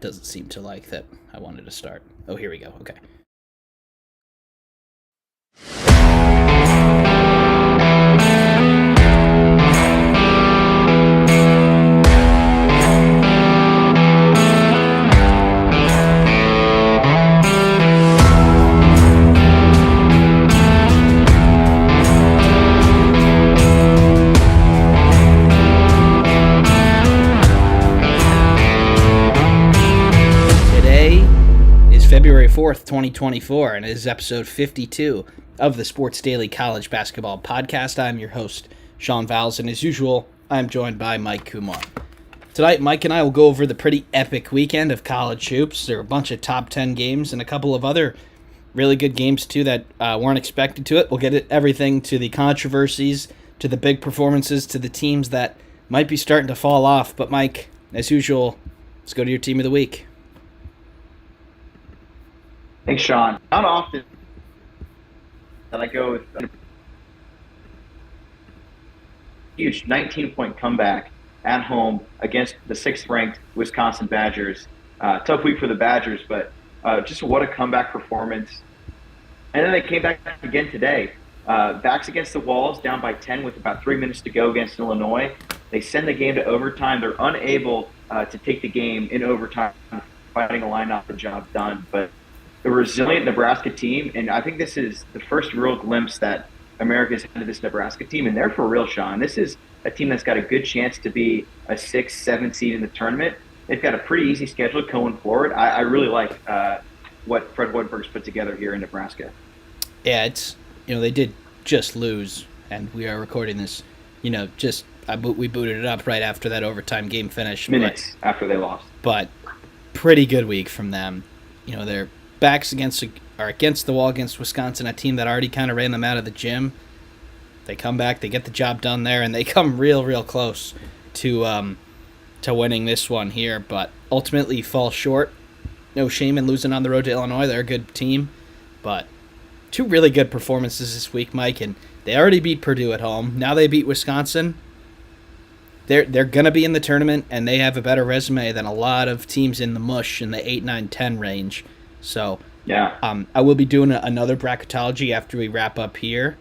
doesn't seem to like that I wanted to start. Oh, here we go. Okay. February 4th, 2024, and it is episode 52 of the Sports Daily College Basketball Podcast. I'm your host, Sean Vowells, and as usual, I'm joined by Mike Koomar. Tonight, Mike and I will go over the pretty epic weekend of college hoops. There are a bunch of top 10 games and a couple of other really good games, too, that weren't expected to it. We'll get everything to the controversies, to the big performances, to the teams that might be starting to fall off. But, Mike, as usual, let's go to your team of the week. Thanks, Sean. Not often that I go with a huge 19-point comeback at home against the 6th-ranked Wisconsin Badgers. Tough week for the Badgers, but just what a comeback performance. And then they came back again today. Backs against the walls, down by 10 with about 3 minutes to go against Illinois. They send the game to overtime. They're unable to take the game in overtime, fighting a line off the job done. But a resilient Nebraska team, and I think this is the first real glimpse that America's had of this Nebraska team, and they're for real, Sean. This is a team that's got a good chance to be a 6, 7 seed in the tournament. They've got a pretty easy schedule going forward. I really like what Fred Woodberg's put together here in Nebraska. Yeah, it's they did just lose, and we are recording this. We booted it up right after that overtime game finished. Minutes after they lost. But pretty good week from them. They're backs against the wall against Wisconsin, a team that already kind of ran them out of the gym. They come back, they get the job done there, and they come real close to winning this one here, but ultimately fall short. No shame in losing on the road to Illinois. They're a good team, but two really good performances this week, Mike, and they already beat Purdue at home. Now they beat Wisconsin. They're going to be in the tournament, and they have a better resume than a lot of teams in the mush in the 8, 9, 10 range. So yeah, I will be doing another bracketology after we wrap up here,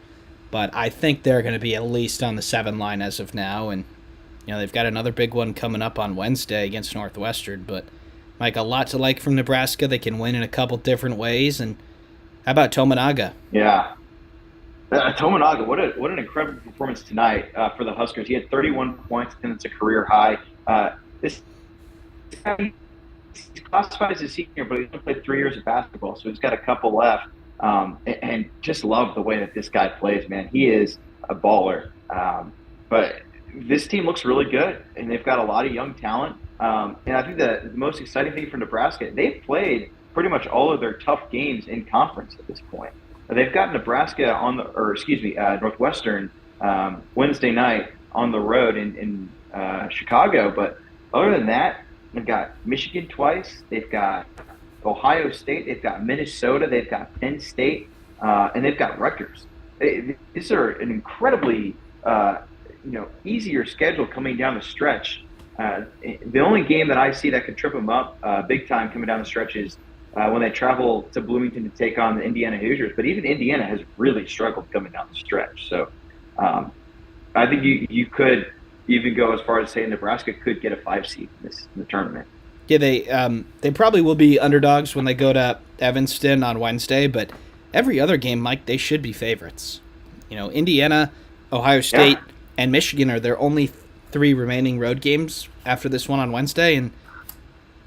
but I think they're going to be at least on the 7 line as of now, and they've got another big one coming up on Wednesday against Northwestern. But Mike, a lot to like from Nebraska. They can win in a couple different ways, and how about Tominaga? Yeah, Tominaga, what an incredible performance tonight for the Huskers. He had 31 points, and it's a career high. This he's classified as a senior, but he's only played 3 years of basketball, so he's got a couple left. And just love the way that this guy plays, man. He is a baller. But this team looks really good, and they've got a lot of young talent. And I think the most exciting thing for Nebraska, they've played pretty much all of their tough games in conference at this point. They've got Nebraska Northwestern Wednesday night on the road in Chicago. But other than that, they've got Michigan twice. They've got Ohio State. They've got Minnesota. They've got Penn State. And they've got Rutgers. These are an incredibly easier schedule coming down the stretch. The only game that I see that could trip them up big time coming down the stretch is when they travel to Bloomington to take on the Indiana Hoosiers. But even Indiana has really struggled coming down the stretch. So I think you could even go as far as saying Nebraska could get a 5 seed in the tournament. Yeah, they probably will be underdogs when they go to Evanston on Wednesday, but every other game, Mike, they should be favorites. Indiana, Ohio State, and Michigan are their only 3 remaining road games after this one on Wednesday, and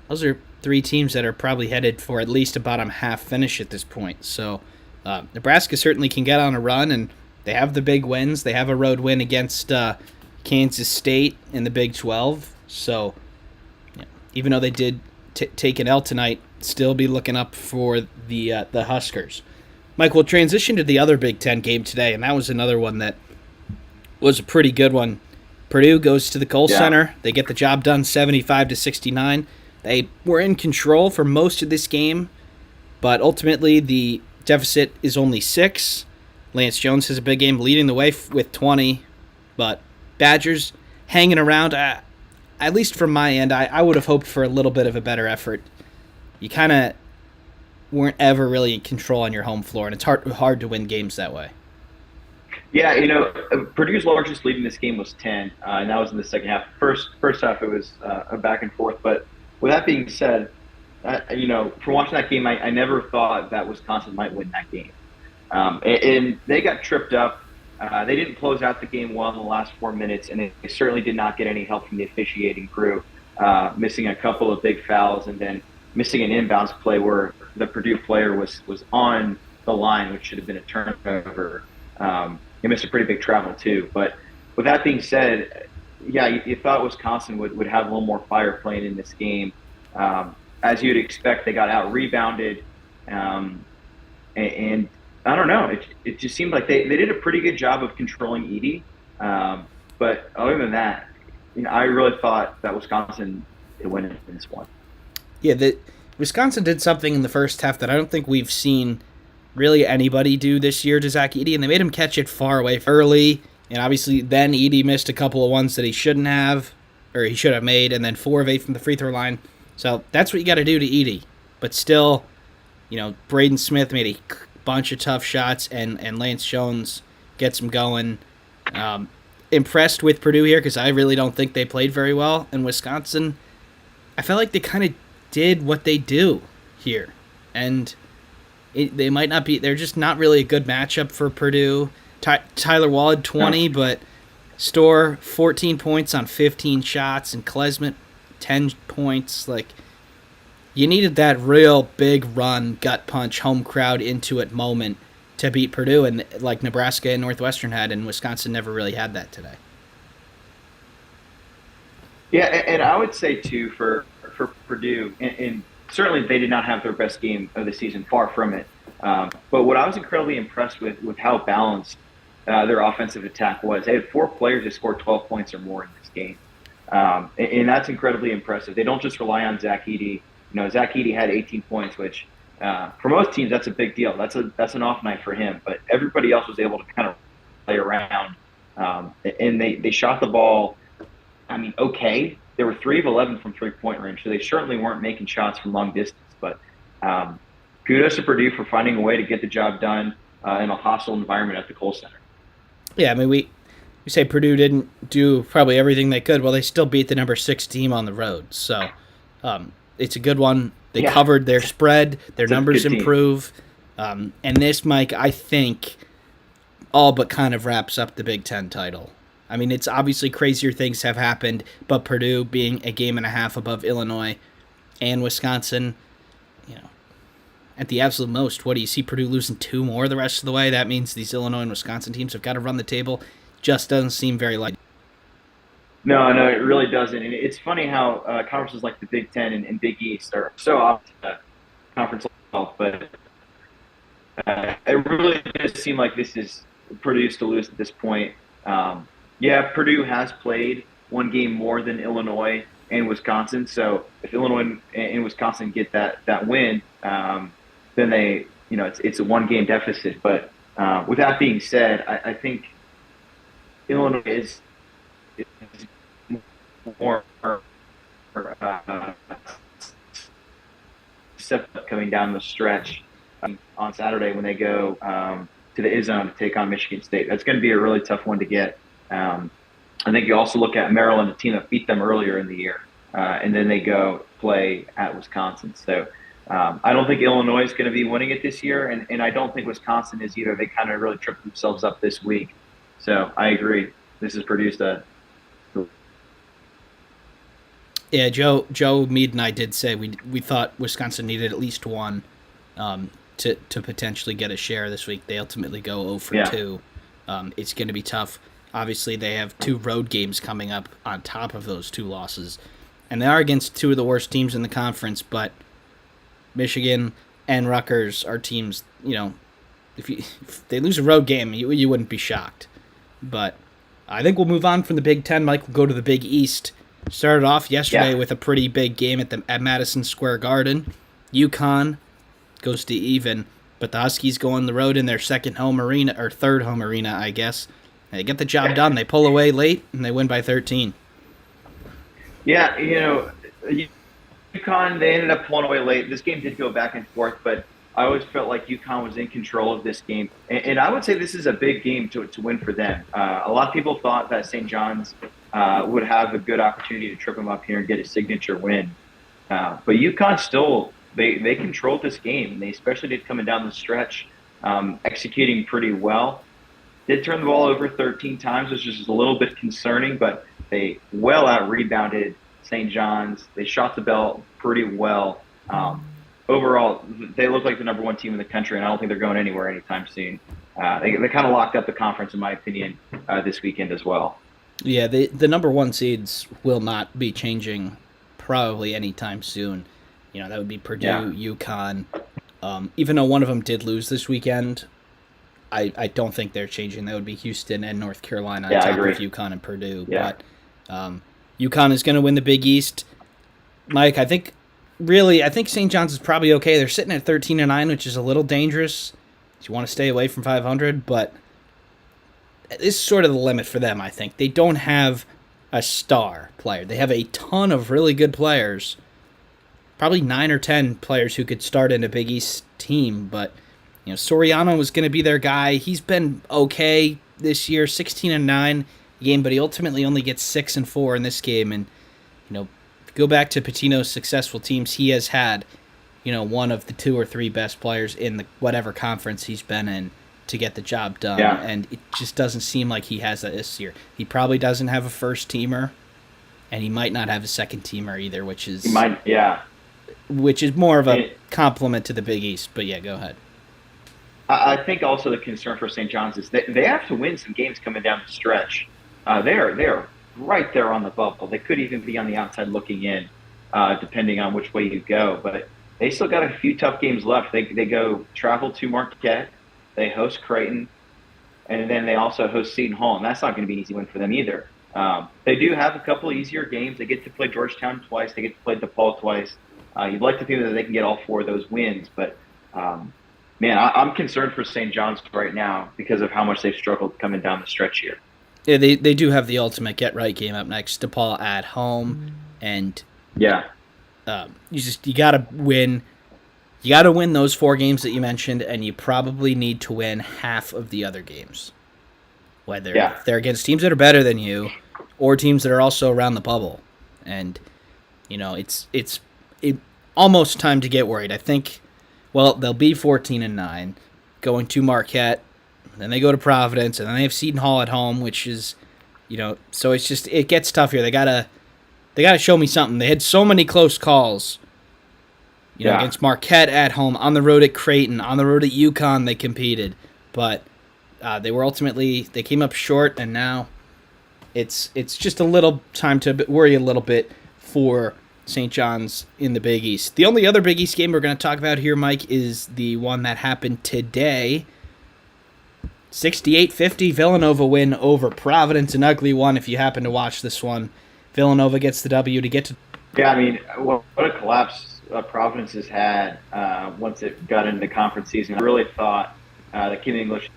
those are 3 teams that are probably headed for at least a bottom half finish at this point. So Nebraska certainly can get on a run, and they have the big wins. They have a road win against Kansas State in the Big 12. So even though they did take an L tonight, still be looking up for the Huskers. Mike, we'll transition to the other Big Ten game today, and that was another one that was a pretty good one. Purdue goes to the Kohl Center. They get the job done 75-69. They were in control for most of this game, but ultimately the deficit is only 6. Lance Jones has a big game leading the way with 20, but Badgers hanging around. at least from my end, I would have hoped for a little bit of a better effort. You kind of weren't ever really in control on your home floor, and it's hard to win games that way. Yeah, Purdue's largest lead in this game was 10, and that was in the second half. First half, it was a back and forth. But with that being said, from watching that game, I never thought that Wisconsin might win that game. And they got tripped up. They didn't close out the game well in the last 4 minutes, and they certainly did not get any help from the officiating crew, missing a couple of big fouls and then missing an inbounds play where the Purdue player was on the line, which should have been a turnover. He missed a pretty big travel too. But with that being said, yeah, you thought Wisconsin would have a little more fire playing in this game. As you'd expect, they got out rebounded, and I don't know. It just seemed like they did a pretty good job of controlling Edey. But other than that, I really thought that Wisconsin could win in this one. Yeah, Wisconsin did something in the first half that I don't think we've seen really anybody do this year to Zach Edey, and they made him catch it far away early. And obviously, then Edey missed a couple of ones that he shouldn't have, or he should have made, and then 4 of 8 from the free throw line. So that's what you got to do to Edey. But still, Braden Smith made a bunch of tough shots, and Lance Jones gets him going. Impressed with Purdue here because I really don't think they played very well. And Wisconsin, I felt like they kind of did what they do here. And they might not be, they're just not really a good matchup for Purdue. Tyler Walled, 20, but Storr, 14 points on 15 shots, and Klesmit, 10 points. Like, you needed that real big run, gut punch, home crowd into it moment to beat Purdue, and like Nebraska and Northwestern had, and Wisconsin never really had that today. Yeah, and I would say, too, for Purdue, and certainly they did not have their best game of the season, far from it. But what I was incredibly impressed with how balanced their offensive attack was. They had 4 players that scored 12 points or more in this game. And that's incredibly impressive. They don't just rely on Zach Edey. Zach Edey had 18 points, which for most teams, that's a big deal. That's an off night for him. But everybody else was able to kind of play around. And they shot the ball, okay. There were 3 of 11 from three-point range, so they certainly weren't making shots from long distance. But kudos to Purdue for finding a way to get the job done in a hostile environment at the Kohl Center. Yeah, we say Purdue didn't do probably everything they could. Well, they still beat the number 6 team on the road. So it's a good one. They covered their spread. Their numbers improve. And this, Mike, I think all but kind of wraps up the Big Ten title. It's obviously crazier things have happened, but Purdue being a game and a half above Illinois and Wisconsin, at the absolute most, what do you see Purdue losing 2 more the rest of the way? That means these Illinois and Wisconsin teams have got to run the table. Just doesn't seem very likely. No, it really doesn't. And it's funny how conferences like the Big Ten and Big East are so opposite conference level, but it really does seem like this is Purdue's to lose at this point. Purdue has played 1 game more than Illinois and Wisconsin. So if Illinois and Wisconsin get that win, then they, it's a 1-game deficit. But with that being said, I think Illinois is more step up coming down the stretch on Saturday when they go to the Izzone to take on Michigan State. That's going to be a really tough one to get. I think you also look at Maryland, a team that beat them earlier in the year, and then they go play at Wisconsin. So I don't think Illinois is going to be winning it this year, and I don't think Wisconsin is either. They kind of really tripped themselves up this week. So I agree. This is Purdue's Yeah, Joe Mead and I did say we thought Wisconsin needed at least 1 to potentially get a share this week. They ultimately go 0 for 2. It's going to be tough. Obviously, they have 2 road games coming up on top of those 2 losses. And they are against 2 of the worst teams in the conference, but Michigan and Rutgers are teams, if they lose a road game, you wouldn't be shocked. But I think we'll move on from the Big Ten. Mike, we'll go to the Big East. Started off yesterday with a pretty big game at Madison Square Garden. UConn goes to even, but the Huskies go on the road in their third home arena, I guess. They get the job done. They pull away late, and they win by 13. Yeah, UConn, they ended up pulling away late. This game did go back and forth, but I always felt like UConn was in control of this game. And I would say this is a big game to win for them. A lot of people thought that St. John's would have a good opportunity to trip them up here and get a signature win. But UConn still, they controlled this game. They especially did coming down the stretch, executing pretty well. Did turn the ball over 13 times, which is a little bit concerning, but they well out rebounded St. John's. They shot the ball pretty well. Overall, they look like the number one team in the country, and I don't think they're going anywhere anytime soon. They kind of locked up the conference, in my opinion, this weekend as well. Yeah, the number one seeds will not be changing probably anytime soon. That would be Purdue, Yeah, UConn. Even though one of them did lose this weekend, I don't think they're changing. That would be Houston and North Carolina on yeah, I top agree. of UConn and Purdue. Yeah, But UConn is going to win the Big East. Mike, I think St. John's is probably okay. They're sitting at 13-9, which is a little dangerous. You want to stay away from 500, but this is sort of the limit for them, I think. They don't have a star player. They have a ton of really good players, probably 9 or 10 players who could start in a Big East team, but Soriano was going to be their guy. He's been okay this year, 16-9 game, but he ultimately only gets 6-4 in this game. And go back to Pitino's successful teams, he has had one of the 2 or 3 best players in the whatever conference he's been in to get the job done. yeah. And it just doesn't seem like he has that this year. He probably doesn't have a first teamer, and he might not have a second teamer either, which is Yeah. more of a It, compliment to the Big East. But yeah, go ahead. I think also the concern for St. John's is that they have to win some games coming down the stretch. They're right there on the bubble. They could even be on the outside looking in, depending on which way you go. But they still got a few tough games left. They go travel to Marquette, they host Creighton, and then they also host Seton Hall, and that's not going to be an easy win for them either. They do have a couple of easier games. They get to play Georgetown twice. They get to play DePaul twice. You'd like to think that they can get all 4 of those wins, but man, I'm concerned for St. John's right now because of how much they've struggled coming down the stretch here. Yeah, they do have the ultimate get right game up next. DePaul at home, and Yeah, you gotta win. You gotta win those 4 games that you mentioned, and you probably need to win half of the other games. Whether yeah, they're against teams that are better than you, or teams that are also around the bubble, and it's almost time to get worried. I think. Well, they'll be 14-9, going to Marquette. Then they go to Providence, and then they have Seton Hall at home, which is, so it gets tough here. They gotta show me something. They had so many close calls, yeah. against Marquette at home, on the road at Creighton, on the road at UConn. They competed, but they came up short, and now it's just a little time to worry a little bit for St. John's in the Big East. The only other Big East game we're going to talk about here, Mike, is the one that happened today. 68-50 Villanova win over Providence, an ugly one if you happen to watch this one. Villanova gets the W to get to... Yeah, I mean, what a collapse Providence has had once it got into the conference season. I really thought that Kim English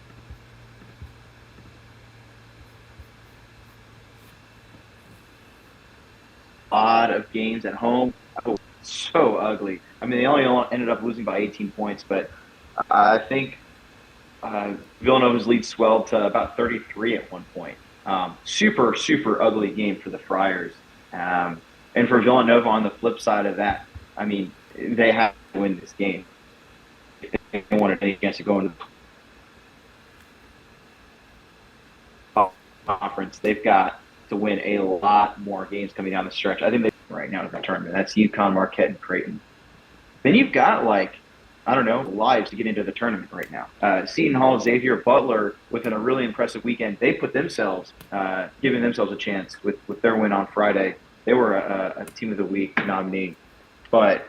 a lot of games at home. Oh, so ugly. I mean, they only ended up losing by 18 points, but I think Villanova's lead swelled to about 33 at one point. Super, super ugly game for the Friars. And for Villanova on the flip side of that, I mean, they have to win this game if they wanted any chance to go into the conference. They've got to win a lot more games coming down the stretch. I think they right now to the tournament. That's UConn, Marquette, and Creighton. Then you've got lives to get into the tournament right now. Seton Hall, Xavier Butler, within a really impressive weekend, they put themselves, giving themselves a chance with their win on Friday. They were a Team of the Week nominee. But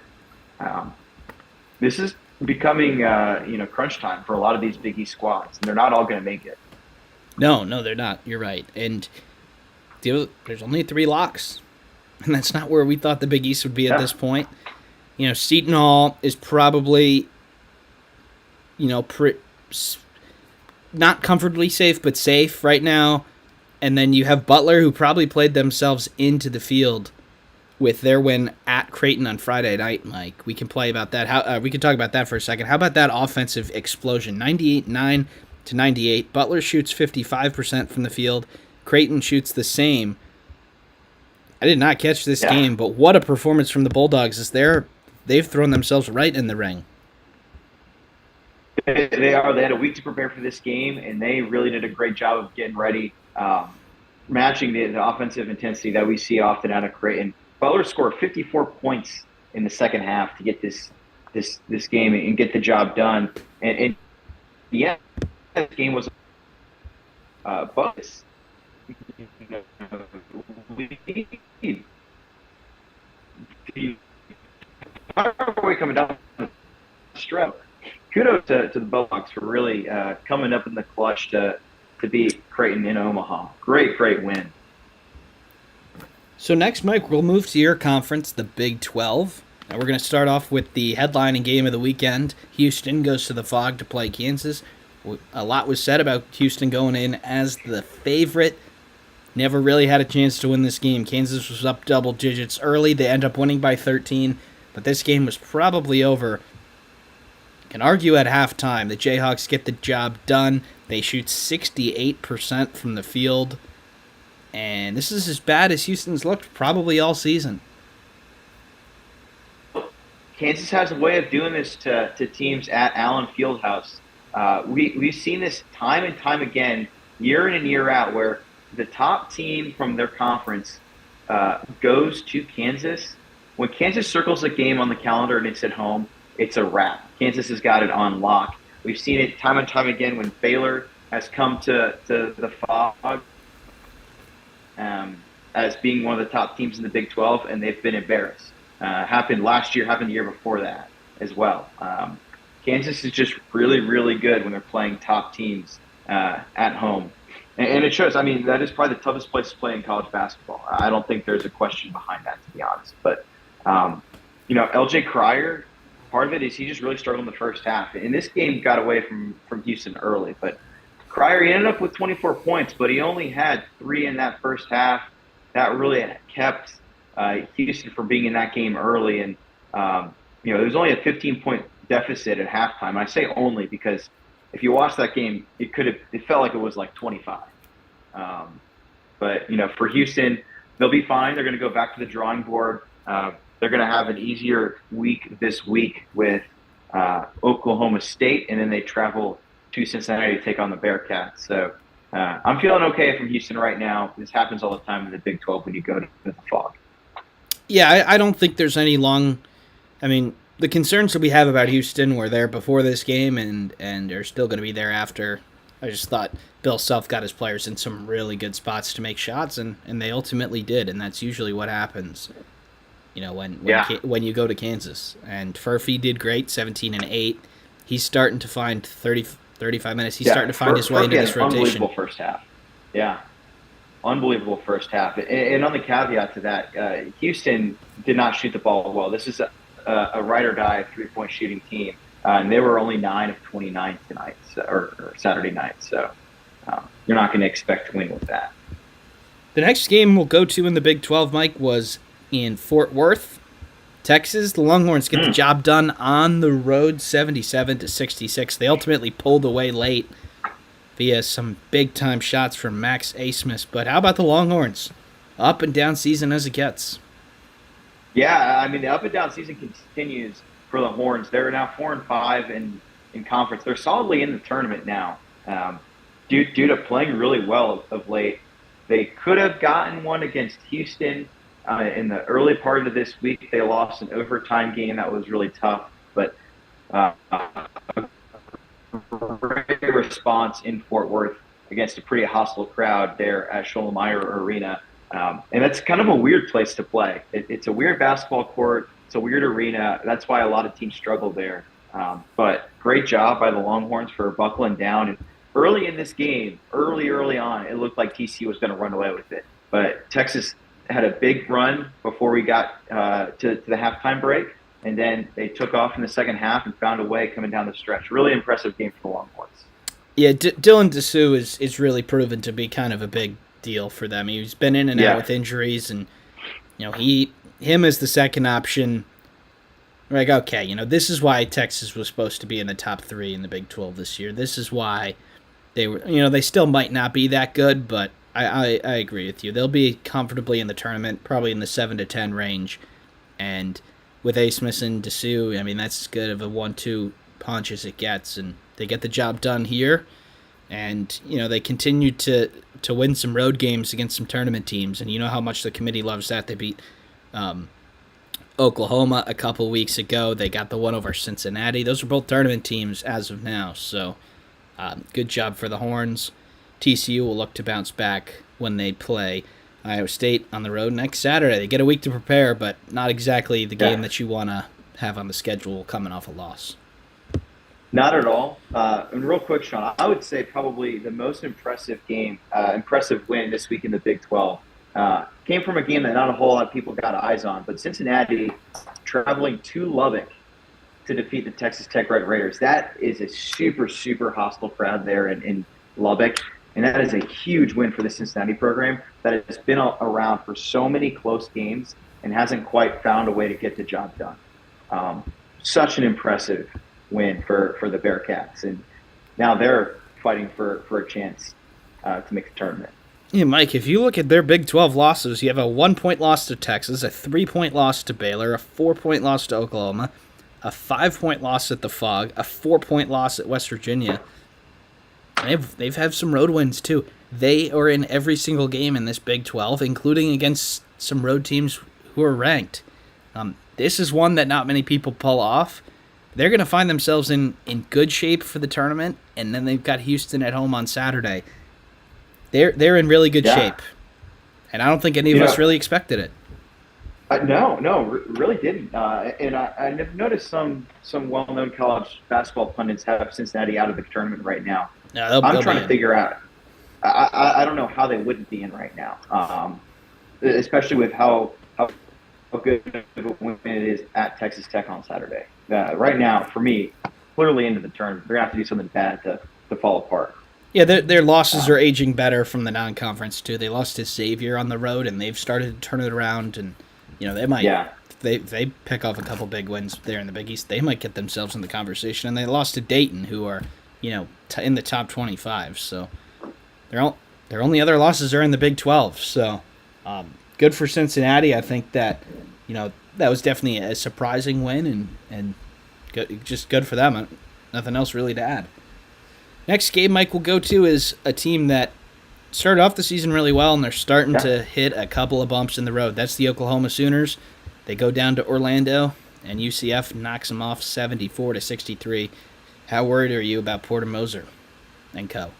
this is becoming, crunch time for a lot of these Big East squads, and they're not all going to make it. No, they're not. You're right. And there's only 3 locks, and that's not where we thought the Big East would be at this point. Seton Hall is probably, not comfortably safe, but safe right now. And then you have Butler, who probably played themselves into the field with their win at Creighton on Friday night, Mike. We can play about that. We can talk about that for a second. How about that offensive explosion? 98-9 to 98. Butler shoots 55% from the field. Creighton shoots the same. I did not catch this game, but what a performance from the Bulldogs. They've thrown themselves right in the ring. They are. They had a week to prepare for this game, and they really did a great job of getting ready, matching the offensive intensity that we see often out of Creighton. Butler scored 54 points in the second half to get this game and get the job done. And yeah, this game was bonus. We're coming down the stretch. Kudos to the Bulldogs for really coming up in the clutch to beat Creighton in Omaha. Great win. So next, Mike, we'll move to your conference, the Big 12. And we're going to start off with the headlining game of the weekend. Houston goes to the Phog to play Kansas. A lot was said about Houston going in as the favorite. Never really had a chance to win this game. Kansas was up double digits early. They end up winning by 13. But this game was probably over. Can argue at halftime. The Jayhawks get the job done. They shoot 68% from the field. And this is as bad as Houston's looked probably all season. Kansas has a way of doing this to teams at Allen Fieldhouse. We've seen this time and time again, year in and year out, where the top team from their conference goes to Kansas. When Kansas circles a game on the calendar and it's at home, it's a wrap. Kansas has got it on lock. We've seen it time and time again when Baylor has come to the Phog as being one of the top teams in the Big 12, and they've been embarrassed. Happened last year, happened the year before that as well. Kansas is just really, really good when they're playing top teams at home. And it shows. I mean, that is probably the toughest place to play in college basketball. I don't think there's a question behind that, to be honest. But, LJ Cryer, part of it is he just really struggled in the first half. And this game got away from Houston early. But Cryer, he ended up with 24 points, but he only had 3 in that first half. That really kept Houston from being in that game early. And, there was only a 15-point deficit at halftime. I say only because if you watch that game, it felt like it was like 25. But for Houston, they'll be fine. They're going to go back to the drawing board. They're going to have an easier week this week with Oklahoma State, and then they travel to Cincinnati to take on the Bearcats. So I'm feeling okay from Houston right now. This happens all the time in the Big 12 when you go to the Phog. Yeah, I don't think there's any the concerns that we have about Houston were there before this game and are still going to be there after. I just thought Bill Self got his players in some really good spots to make shots, and they ultimately did, and that's usually what happens. When you go to Kansas. And Furphy did great, 17 and 8. He's starting to find 35 minutes. He's starting to find his way into this rotation. Unbelievable first half. Yeah. Unbelievable first half. And on the caveat to that, Houston did not shoot the ball well. This is a ride-or-die three-point shooting team, and they were only 9 of 29 tonight, or Saturday night. So you're not going to expect to win with that. The next game we'll go to in the Big 12, Mike, was in Fort Worth, Texas. The Longhorns get the job done on the road, 77-66. They ultimately pulled away late via some big-time shots from Max Asmus. But how about the Longhorns? Up and down season as it gets. Yeah, the up and down season continues for the Horns. They're now 4-5 in conference. They're solidly in the tournament now, due to playing really well of late. They could have gotten one against Houston in the early part of this week. They lost an overtime game that was really tough, but great response in Fort Worth against a pretty hostile crowd there at Schollmeyer Arena. And that's kind of a weird place to play. It's a weird basketball court. It's a weird arena. That's why a lot of teams struggle there. But great job by the Longhorns for buckling down. And early in this game, early on, it looked like TCU was going to run away with it. But Texas had a big run before we got to the halftime break. And then they took off in the second half and found a way coming down the stretch. Really impressive game for the Longhorns. Yeah, Dylan Dessou is really proven to be kind of a big deal for them. He's been in and out with injuries, and he him as the second option, we're like, okay, this is why Texas was supposed to be in the top 3 in the Big 12 this year. This is why they were, they still might not be that good, but I agree with you. They'll be comfortably in the tournament, probably in the 7 to 10 range. And with Ace missing Dessou, I mean, that's as good of a 1-2 punch as it gets. And they get the job done here. And, they continue to win some road games against some tournament teams. And you know how much the committee loves that. They beat Oklahoma a couple weeks ago. They got the one over Cincinnati. Those are both tournament teams as of now. So good job for the Horns. TCU will look to bounce back when they play Iowa State on the road next Saturday. They get a week to prepare, but not exactly the game that you want to have on the schedule coming off a loss. Not at all. And real quick, Sean, I would say probably the most impressive win this week in the Big 12 came from a game that not a whole lot of people got eyes on, but Cincinnati traveling to Lubbock to defeat the Texas Tech Red Raiders. That is a super, super hostile crowd there in Lubbock. And that is a huge win for the Cincinnati program that has been around for so many close games and hasn't quite found a way to get the job done. Such an impressive win for the Bearcats. And now they're fighting for a chance to make the tournament. Yeah, Mike, if you look at their Big 12 losses, you have a 1-point loss to Texas, a 3-point loss to Baylor, a 4-point loss to Oklahoma, a 5-point loss at the Fog, a 4-point loss at West Virginia. They've had some road wins, too. They are in every single game in this Big 12, including against some road teams who are ranked. This is one that not many people pull off. They're going to find themselves in good shape for the tournament, and then they've got Houston at home on Saturday. They're in really good shape, and I don't think any of us really expected it. Really didn't. And I've noticed some well-known college basketball pundits have Cincinnati out of the tournament right now. No, I'm trying to figure out. I don't know how they wouldn't be in right now, especially with how good of a win it is at Texas Tech on Saturday. Right now, for me, clearly into the tournament, they're going to have to do something bad to fall apart. Yeah, their losses are aging better from the non-conference, too. They lost to Xavier on the road, and they've started to turn it around, and they might they pick off a couple big wins there in the Big East. They might get themselves in the conversation, and they lost to Dayton, who are in the top 25. So their only other losses are in the Big 12. So good for Cincinnati. I think that that was definitely a surprising win, and just good for them. Nothing else really to add. Next game Mike will go to is a team that started off the season really well, and they're starting to hit a couple of bumps in the road. That's the Oklahoma Sooners. They go down to Orlando, and UCF knocks them off 74-63. How worried are you about Porter Moser and co?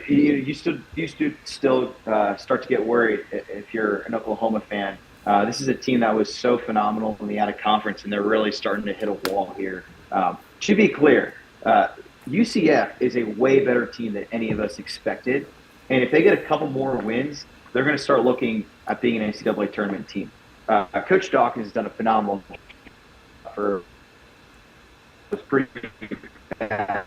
You still start to get worried if you're an Oklahoma fan. This is a team that was so phenomenal in the out-of-conference, and they're really starting to hit a wall here. To be clear, UCF is a way better team than any of us expected. And if they get a couple more wins, they're going to start looking at being an NCAA tournament team. Coach Dawkins has done a phenomenal job for was pretty bad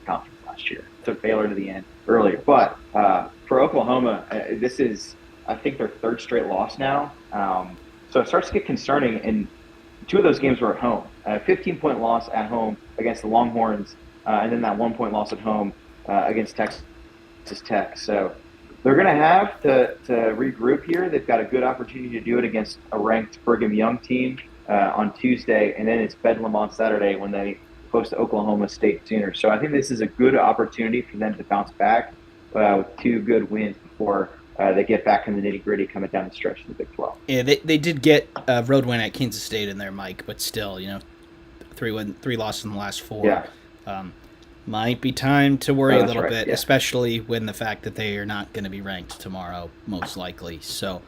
conference last year. Took Baylor to the end earlier. But for Oklahoma, this is, I think, their third straight loss now. So it starts to get concerning, and two of those games were at home. A 15-point loss at home against the Longhorns, and then that 1-point loss at home against Texas Tech. So they're going to have to regroup here. They've got a good opportunity to do it against a ranked Brigham Young team on Tuesday, and then it's Bedlam on Saturday when they host the Oklahoma State Sooners. So I think this is a good opportunity for them to bounce back with two good wins before they get back in the nitty-gritty coming down the stretch in the Big 12. Yeah, they did get a road win at Kansas State in there, Mike, but still, three losses in the last four. Yeah. Might be time to worry a little bit, especially when the fact that they are not going to be ranked tomorrow, most likely. So,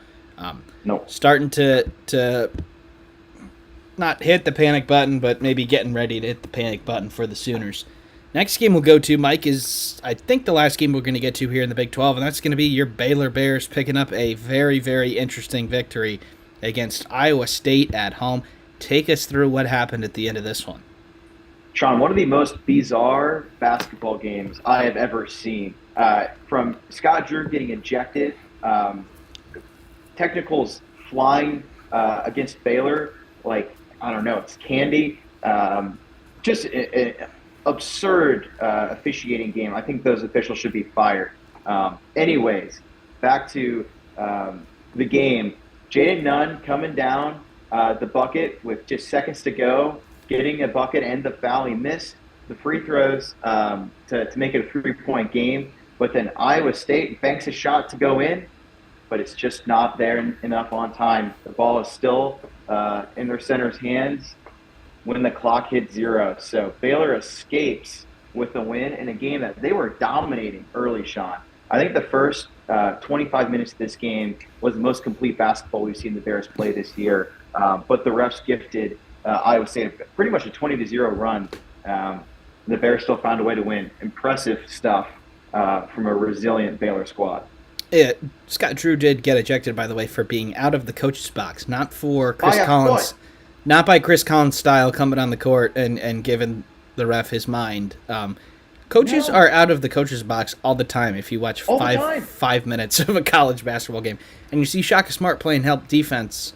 starting to not hit the panic button, but maybe getting ready to hit the panic button for the Sooners. Next game we'll go to, Mike, is I think the last game we're going to get to here in the Big 12, and that's going to be your Baylor Bears picking up a very, very interesting victory against Iowa State at home. Take us through what happened at the end of this one. Sean, one of the most bizarre basketball games I have ever seen. From Scott Drew getting ejected technicals flying against Baylor, like, I don't know, it's candy. Just an absurd officiating game. I think those officials should be fired. Anyways, back to the game. Jaden Nunn coming down the bucket with just seconds to go, getting a bucket and the foul. He missed the free throws to make it a 3-point game. But then Iowa State banks a shot to go in, but it's just not there enough on time. The ball is still in their center's hands when the clock hits 0. So Baylor escapes with the win in a game that they were dominating early, Sean. I think the first 25 minutes of this game was the most complete basketball we've seen the Bears play this year. But the refs gifted Iowa State pretty much a 20-0 run. The Bears still found a way to win. Impressive stuff from a resilient Baylor squad. Yeah, Scott Drew did get ejected, by the way, for being out of the coach's box, not for Chris Collins. Not by Chris Collins' style coming on the court and giving the ref his mind. Coaches are out of the coach's box all the time if you watch 5 minutes of a college basketball game. And you see Shaka Smart playing help defense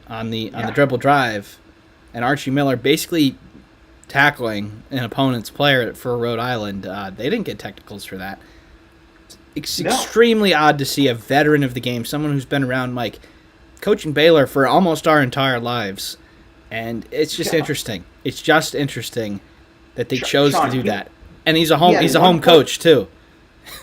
on the dribble drive, and Archie Miller basically tackling an opponent's player for Rhode Island. They didn't get technicals for that. It's extremely odd to see a veteran of the game, someone who's been around, Mike, coaching Baylor for almost our entire lives. And it's just interesting. It's just interesting that they chose to do that. And he's a home coach too.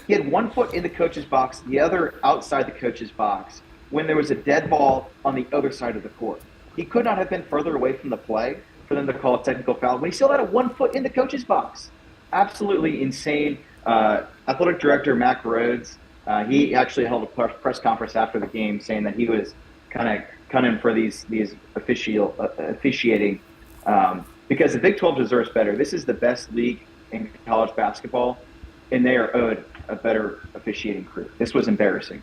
He had 1 foot in the coach's box, the other outside the coach's box, when there was a dead ball on the other side of the court. He could not have been further away from the play for them to call a technical foul, but he still had a 1 foot in the coach's box. Absolutely insane. Athletic director Mac Rhodes, he actually held a press conference after the game saying that he was kind of cunning for these officiating because the Big 12 deserves better. This is the best league in college basketball, and they are owed a better officiating crew. This was embarrassing.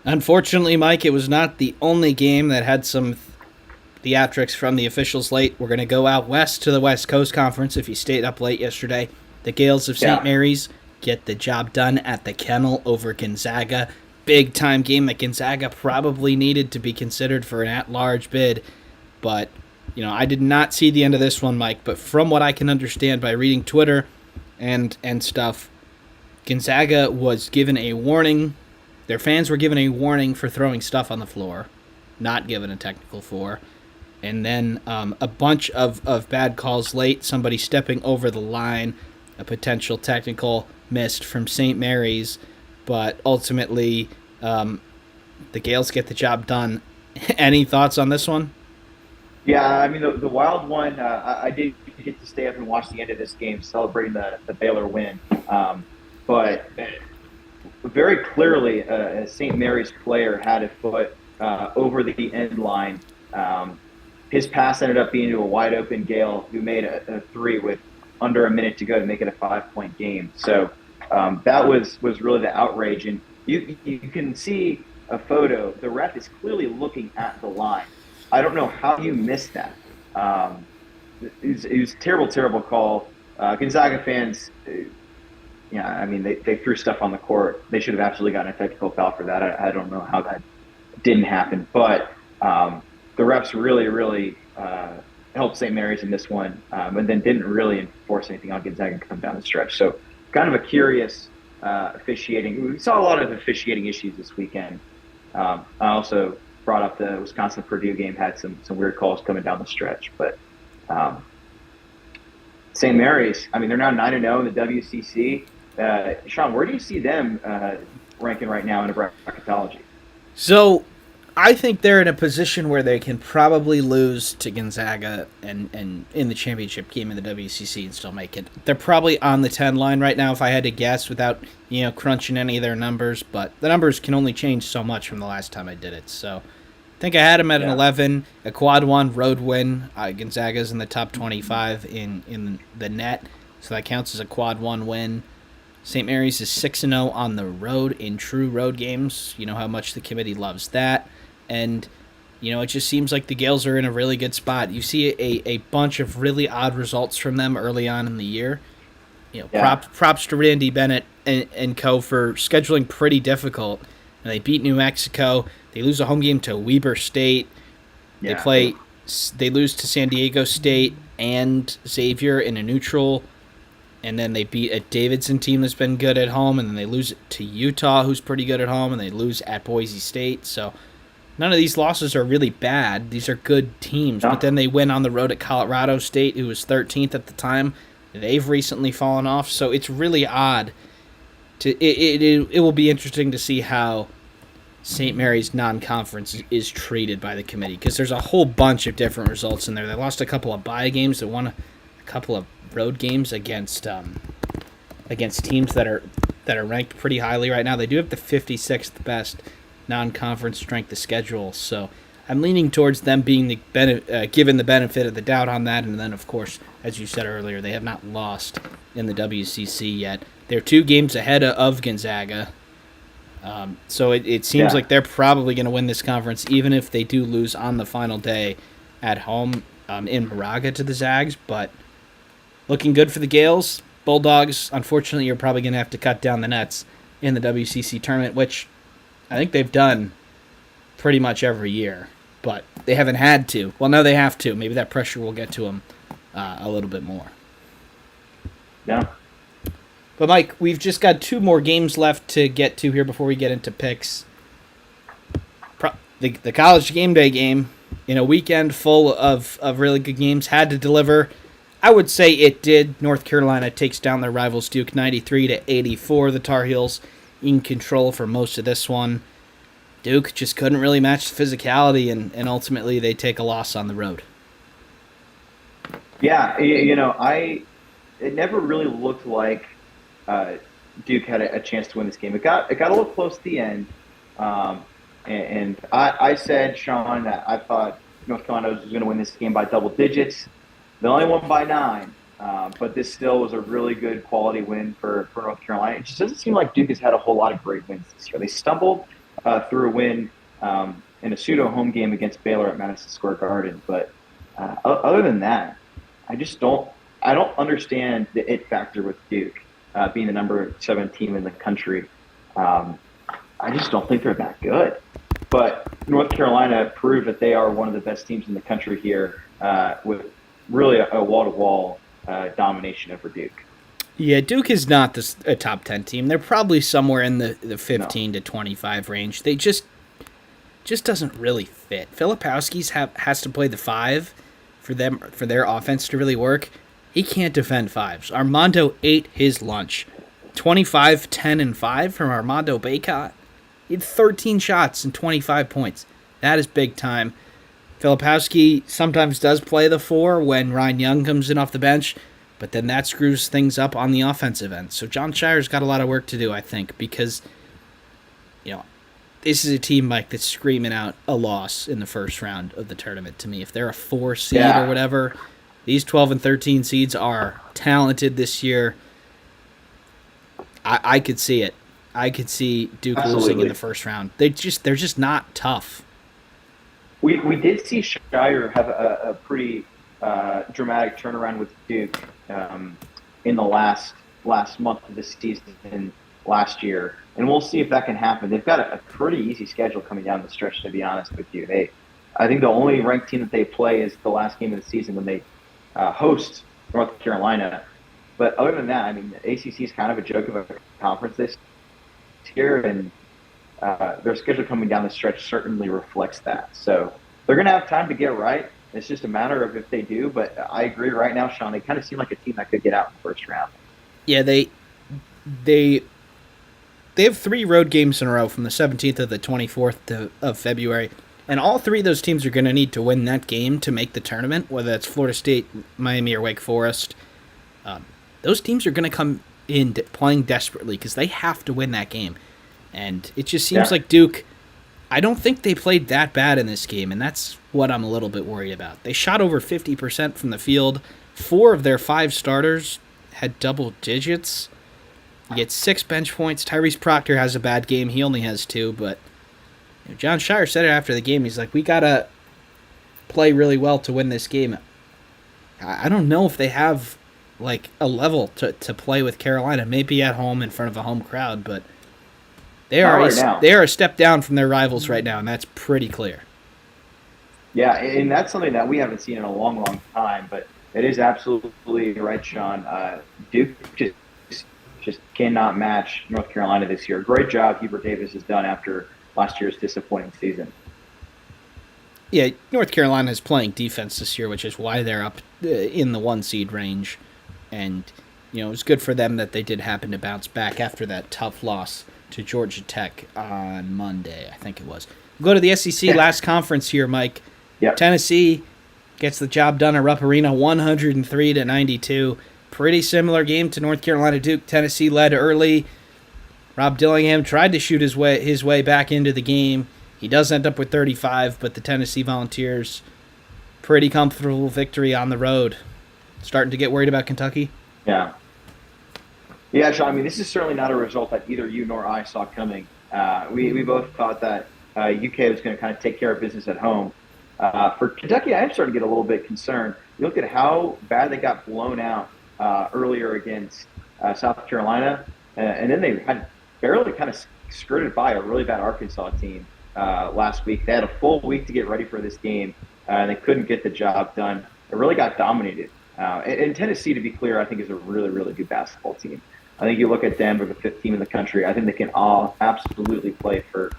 Unfortunately, Mike, it was not the only game that had some theatrics from the officials late. We're going to go out west to the West Coast Conference. If you stayed up late yesterday, the Gales of St. Mary's get the job done at the Kennel over Gonzaga. Big-time game that Gonzaga probably needed to be considered for an at-large bid. But, I did not see the end of this one, Mike. But from what I can understand by reading Twitter and stuff, Gonzaga was given a warning. Their fans were given a warning for throwing stuff on the floor, not given a technical for. And then a bunch of bad calls late, somebody stepping over the line, a potential technical missed from St. Mary's, but ultimately the Gales get the job done. Any thoughts on this one? Yeah, I mean, the wild one, I did get to stay up and watch the end of this game, celebrating the Baylor win. But very clearly, a St. Mary's player had a foot over the end line. His pass ended up being to a wide-open Gale who made a three with under a minute to go to make it a 5-point game. So that was really the outrage. And you can see a photo. The ref is clearly looking at the line. I don't know how you missed that. It was a terrible, terrible call. Gonzaga fans, I mean, they threw stuff on the court. They should have absolutely gotten a technical foul for that. I don't know how that didn't happen. But the refs really, really helped St. Mary's in this one, and then didn't really enforce anything on Gonzaga come down the stretch. So kind of a curious officiating. We saw a lot of officiating issues this weekend. I also brought up the Wisconsin-Purdue game, had some weird calls coming down the stretch. But St. Mary's, I mean, they're now 9-0 in the WCC. Sean, where do you see them ranking right now in bracketology? So I think they're in a position where they can probably lose to Gonzaga and in the championship game in the WCC and still make it. They're probably on the 10 line right now if I had to guess without crunching any of their numbers, but the numbers can only change so much from the last time I did it. So I think I had them at an 11, a quad 1 road win. Gonzaga's in the top 25 in the net, so that counts as a quad 1 win. St. Mary's is 6-0 on the road in true road games. You know how much the committee loves that. And, it just seems like the Gales are in a really good spot. You see a bunch of really odd results from them early on in the year. Props to Randy Bennett and co for scheduling pretty difficult And they beat New Mexico. They lose a home game to Weber State. They Yeah. play. They lose to San Diego State and Xavier in a neutral, and then they beat a Davidson team that's been good at home, and then they lose to Utah, who's pretty good at home, and they lose at Boise State. So none of these losses are really bad. These are good teams. No. But then they win on the road at Colorado State, who was 13th at the time. They've recently fallen off, so it's really odd. It will be interesting to see how St. Mary's non-conference is treated by the committee, because there's a whole bunch of different results in there. They lost a couple of bye games. They won a couple of road games against teams that are ranked pretty highly right now. They do have the 56th best non-conference strength of schedule, so I'm leaning towards them being given the benefit of the doubt on that. And then, of course, as you said earlier, they have not lost in the WCC yet. They're 2 games ahead of Gonzaga. So it seems like they're probably going to win this conference, even if they do lose on the final day at home in Moraga to the Zags. But looking good for the Gales. Bulldogs, unfortunately, you're probably going to have to cut down the nets in the WCC tournament, which I think they've done pretty much every year. But they haven't had to. Well, now they have to. Maybe that pressure will get to them a little bit more. Yeah. But, Mike, we've just got 2 more games left to get to here before we get into picks. The college game day game, in a weekend full of really good games, had to deliver. I would say it did. North Carolina takes down their rivals Duke 93-84. The Tar Heels in control for most of this one. Duke just couldn't really match the physicality, and ultimately they take a loss on the road. Yeah, it never really looked like Duke had a chance to win this game. It got a little close at the end, and I said, Sean, that I thought North Carolina was going to win this game by double digits. They only won by 9, but this still was a really good quality win for North Carolina. It just doesn't seem like Duke has had a whole lot of great wins this year. They stumbled through a win in a pseudo home game against Baylor at Madison Square Garden, but other than that, I don't understand the it factor with Duke. Being the number 7 team in the country. I just don't think they're that good. But North Carolina proved that they are one of the best teams in the country here with really a wall-to-wall domination over Duke. Yeah, Duke is not a top 10 team. They're probably somewhere in the 15 to 25 range. They just doesn't really fit. Filipowski's has to play the 5 for their offense to really work. He can't defend 5s. Armando ate his lunch. 25, 10, and 5 from Armando Bacot. He had 13 shots and 25 points. That is big time. Filipowski sometimes does play the 4 when Ryan Young comes in off the bench, but then that screws things up on the offensive end. So John Shire's got a lot of work to do, I think, because this is a team, Mike, that's screaming out a loss in the first round of the tournament to me. If they're a 4 seed or whatever, these 12 and 13 seeds are talented this year. I could see it. I could see Duke losing in the first round. They're just not tough. We did see Shire have a pretty dramatic turnaround with Duke in the last month of the season last year, and we'll see if that can happen. They've got a pretty easy schedule coming down the stretch, to be honest with you. I think the only ranked team that they play is the last game of the season when they host North Carolina. But other than that, I mean, the ACC is kind of a joke of a conference this year, and their schedule coming down the stretch certainly reflects that. So they're going to have time to get right. It's just a matter of if they do. But I agree right now, Sean, they kind of seem like a team that could get out in the first round. Yeah, they have 3 road games in a row from the 17th to the 24th of February. And all 3 of those teams are going to need to win that game to make the tournament, whether that's Florida State, Miami, or Wake Forest. Those teams are going to come in playing desperately because they have to win that game. And it just seems like Duke, I don't think they played that bad in this game, and that's what I'm a little bit worried about. They shot over 50% from the field. 4 of their 5 starters had double digits. You get 6 bench points. Tyrese Proctor has a bad game. He only has 2, but John Shire said it after the game. He's like, we got to play really well to win this game. I don't know if they have like a level to play with Carolina. Maybe at home in front of a home crowd, but Not right now. They are a step down from their rivals right now, and that's pretty clear. Yeah, and that's something that we haven't seen in a long, long time. But it is absolutely right, Sean. Duke just cannot match North Carolina this year. Great job Hubert Davis has done after last year's disappointing season. Yeah, North Carolina is playing defense this year, which is why they're up in the 1 seed range. And, it was good for them that they did happen to bounce back after that tough loss to Georgia Tech on Monday, I think it was. We'll go to the SEC last conference here, Mike. Yep. Tennessee gets the job done at Rupp Arena, 103-92. Pretty similar game to North Carolina Duke. Tennessee led early. Rob Dillingham tried to shoot his way back into the game. He does end up with 35, but the Tennessee Volunteers, pretty comfortable victory on the road. Starting to get worried about Kentucky? Yeah. Yeah, Sean, I mean, this is certainly not a result that either you nor I saw coming. We both thought that UK was going to kind of take care of business at home. For Kentucky, I am starting to get a little bit concerned. You look at how bad they got blown out earlier against South Carolina, and then they had barely kind of skirted by a really bad Arkansas team last week. They had a full week to get ready for this game, and they couldn't get the job done. It really got dominated. And Tennessee, to be clear, I think is a really, really good basketball team. I think you look at them, they're the 5th team in the country. I think they can all absolutely play for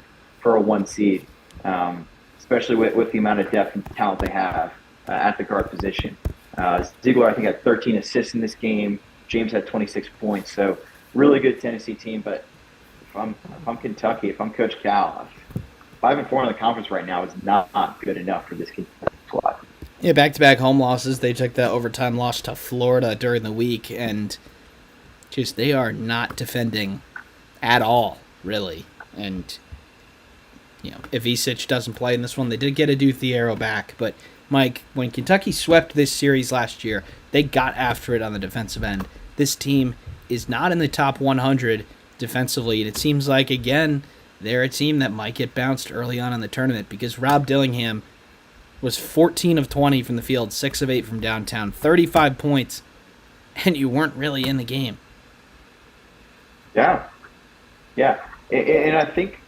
a 1 seed, especially with the amount of depth and talent they have at the guard position. Ziegler, I think, had 13 assists in this game. James had 26 points. So really good Tennessee team. But if I'm Kentucky, if I'm Coach Cal, 5-4 in the conference right now is not good enough for this Kentucky squad. Yeah, back-to-back home losses. They took that overtime loss to Florida during the week, and just they are not defending at all, really. And, if Isic doesn't play in this one, they did get Adu Thiero back. But, Mike, when Kentucky swept this series last year, they got after it on the defensive end. This team is not in the top 100 defensively, and it seems like, again, they're a team that might get bounced early on in the tournament because Rob Dillingham was 14 of 20 from the field, 6 of 8 from downtown, 35 points, and you weren't really in the game. Yeah. And I think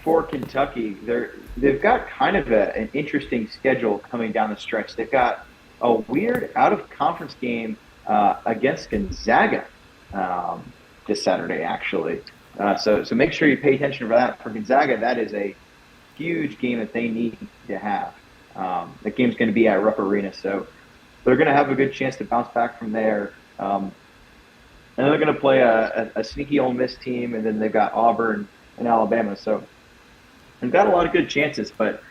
for Kentucky, they've got kind of an interesting schedule coming down the stretch. They've got a weird out-of-conference game against Gonzaga this Saturday, actually. So make sure you pay attention for that. For Gonzaga, that is a huge game that they need to have. The game's going to be at Rupp Arena, so they're going to have a good chance to bounce back from there. And they're going to play a sneaky Ole Miss team, and then they've got Auburn and Alabama. So they've got a lot of good chances, but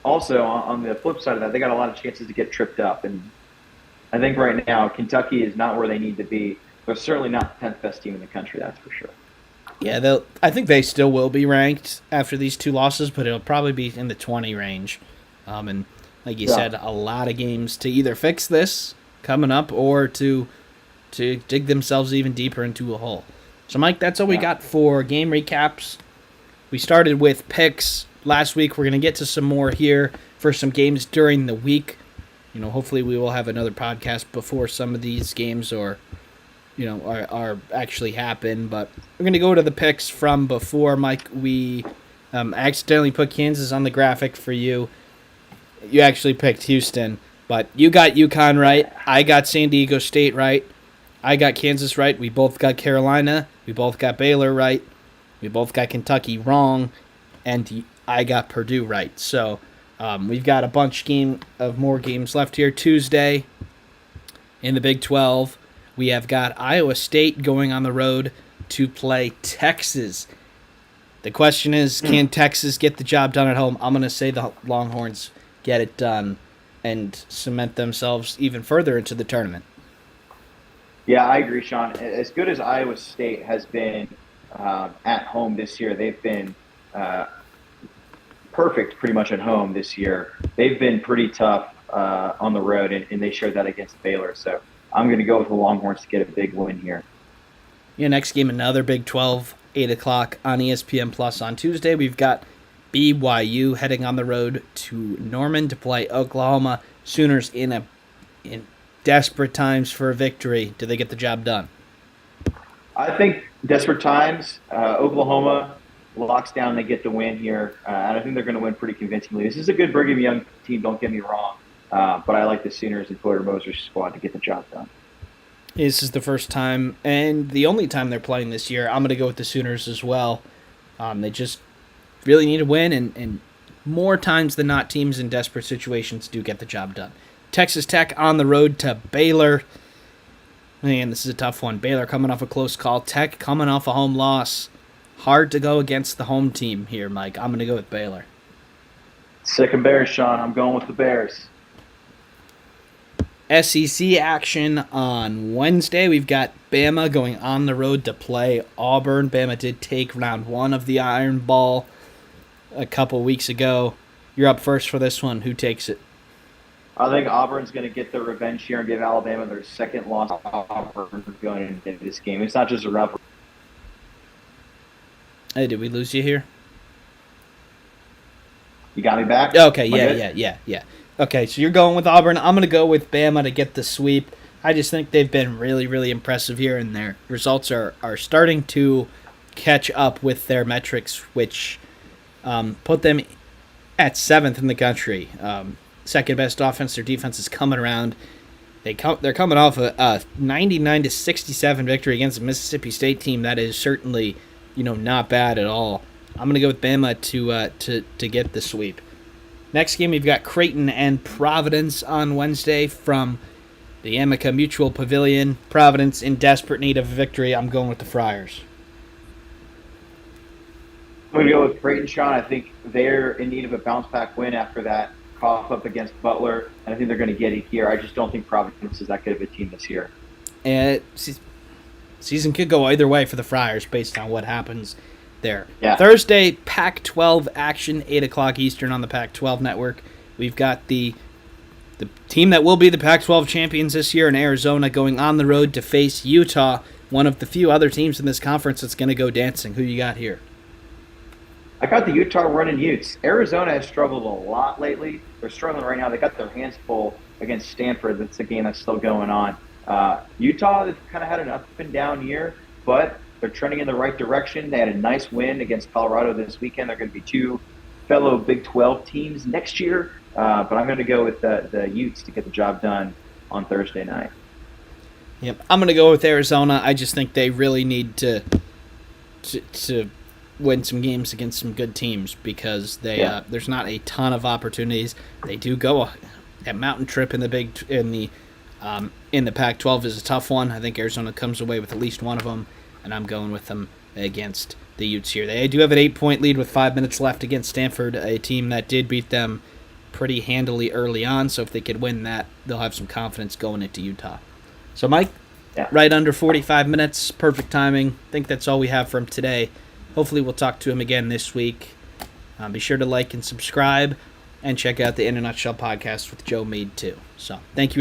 also on the flip side of that, they got a lot of chances to get tripped up. And I think right now Kentucky is not where they need to be. They're certainly not the 10th best team in the country, that's for sure. Yeah, I think they still will be ranked after these 2 losses, but it'll probably be in the 20 range. And like you said, a lot of games to either fix this coming up or to dig themselves even deeper into a hole. So, Mike, that's all we got for game recaps. We started with picks last week. We're going to get to some more here for some games during the week. Hopefully we will have another podcast before some of these games are actually happen. But we're going to go to the picks from before. Mike, we accidentally put Kansas on the graphic for you. You actually picked Houston, but you got UConn right. I got San Diego State right. I got Kansas right. We both got Carolina. We both got Baylor right. We both got Kentucky wrong. And I got Purdue right. So we've got a bunch of more games left here. Tuesday in the Big 12, we have got Iowa State going on the road to play Texas. The question is, can Texas get the job done at home? I'm going to say the Longhorns get it done and cement themselves even further into the tournament. Yeah, I agree, Sean. As good as Iowa State has been at home this year, they've been perfect pretty much at home this year. They've been pretty tough on the road, and they showed that against Baylor. So I'm going to go with the Longhorns to get a big win here. Yeah, next game, another Big 12, 8 o'clock on ESPN Plus on Tuesday. We've got BYU heading on the road to Norman to play Oklahoma. Sooners in desperate times for a victory. Do they get the job done? I think desperate times, Oklahoma locks down. They get the win here, and I think they're going to win pretty convincingly. This is a good Brigham Young team. Don't get me wrong, but I like the Sooners and Porter Moser's squad to get the job done. This is the first time and the only time they're playing this year. I'm going to go with the Sooners as well. They just really need a win, and more times than not, teams in desperate situations do get the job done. Texas Tech on the road to Baylor. Man, this is a tough one. Baylor coming off a close call. Tech coming off a home loss. Hard to go against the home team here, Mike. I'm going to go with Baylor. Second Bears, Sean. I'm going with the Bears. SEC action on Wednesday. We've got Bama going on the road to play Auburn. Bama did take round 1 of the Iron Bowl a couple weeks ago. You're up first for this one. Who takes it? I think Auburn's going to get their revenge here and give Alabama their second loss. Auburn going into this game. It's not just a rivalry. Hey, did we lose you here? You got me back? Okay, yeah. Okay, so you're going with Auburn. I'm going to go with Bama to get the sweep. I just think they've been really, really impressive here, and their results are starting to catch up with their metrics, which put them at 7th in the country. Second best offense. Their defense is coming around. They're coming off a 99-67 victory against a Mississippi State team that is certainly, not bad at all. I'm going to go with Bama to get the sweep. Next game, we've got Creighton and Providence on Wednesday from the Amica Mutual Pavilion. Providence in desperate need of a victory. I'm going with the Friars. I'm going to go with Creighton, Sean. I think they're in need of a bounce-back win after that cough up against Butler, and I think they're going to get it here. I just don't think Providence is that good of a team this year. And season could go either way for the Friars based on what happens there. Yeah. Thursday, Pac-12 action, 8 o'clock Eastern on the Pac-12 network. We've got the team that will be the Pac-12 champions this year in Arizona going on the road to face Utah, one of the few other teams in this conference that's going to go dancing. Who you got here? I got the Utah running Utes. Arizona has struggled a lot lately. They're struggling right now. They got their hands full against Stanford. That's a game that's still going on. Utah, they've kind of had an up and down year, but they're trending in the right direction. They had a nice win against Colorado this weekend. They're going to be 2 fellow Big 12 teams next year. But I'm going to go with the Utes to get the job done on Thursday night. Yep, I'm going to go with Arizona. I just think they really need to win some games against some good teams because there's not a ton of opportunities. They do go a mountain trip in the Pac-12 is a tough one. I think Arizona comes away with at least one of them, and I'm going with them against the Utes here. They do have an 8-point lead with 5 minutes left against Stanford, a team that did beat them pretty handily early on. So if they could win that, they'll have some confidence going into Utah. So Mike, right under 45 minutes, perfect timing. I think that's all we have from today. Hopefully we'll talk to him again this week. Be sure to like and subscribe, and check out the In a Nutshell podcast with Joe Mead too. So thank you.